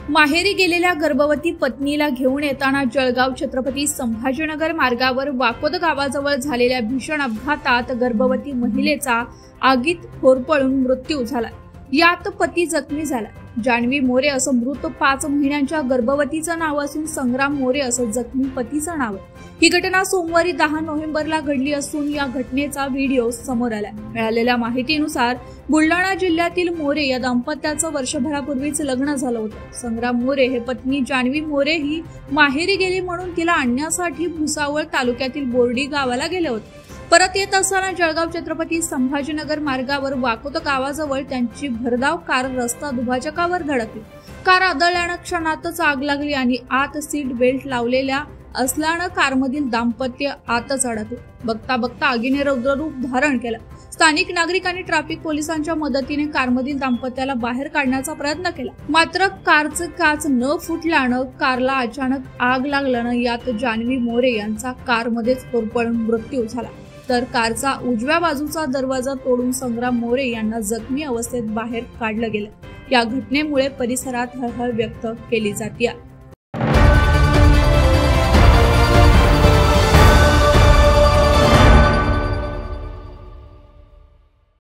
माहेरी गेलेल्या गर्भवती पत्नीला घेऊन येताना जळगाव छत्रपती संभाजीनगर मार्गावर वाकोद गावाजवळ झालेल्या भीषण अपघातात गर्भवती महिलेचा आगीत होरपळून मृत्यू झाला। यात पती जखमी झाला। जान्हवी मोरे असं मृत 5 महिन्यांच्या गर्भवतीचं नाव असून संग्राम मोरे असं जखमी पतीचं नाव आहे। ही घटना सोमवारी 10 नोव्हेंबरला घडली असून या घटनेचा व्हिडिओ समोर आला। मिळालेल्या माहितीनुसार बुलढाणा जिल्ह्यातील मोरे या दाम्पत्याचं वर्षभरापूर्वीच लग्न झालं होतं। संग्राम मोरे हे पत्नी जान्हवी मोरे ही माहेरी गेली म्हणून तिला आणण्यासाठी भुसावळ तालुक्यातील बोर्डी गावाला गेले होते। परत येत असताना जळगाव छत्रपती संभाजीनगर मार्गावर वाकोद गावाजवळ त्यांची भरधाव कार रस्ता दुभाजकावर धडकली। कार आदळल्यानं क्षणातच आग लागली आणि आत सीट बेल्ट लावलेल्या असल्यानं कारमधील दाम्पत्य आतच अडकले। बघता बघता आगीने रौद्ररूप धारण केलं। स्थानिक नागरिकांनी ट्रॅफिक पोलिसांच्या मदतीने कारमधील दाम्पत्याला बाहेर काढण्याचा प्रयत्न केला, मात्र कारचे काच न फुटल्यानं कारला अचानक आग लागल्यानं यात जान्हवी मोरे यांचा कारमध्येच होरपळून मृत्यू झाला, तर कारचा उजव्या बाजूचा दरवाजा तोडून संग्राम मोरे यांना जखमी अवस्थेत बाहेर काढलं गेलं। या घटनेमुळे परिसरात हळहळ व्यक्त केली जाते।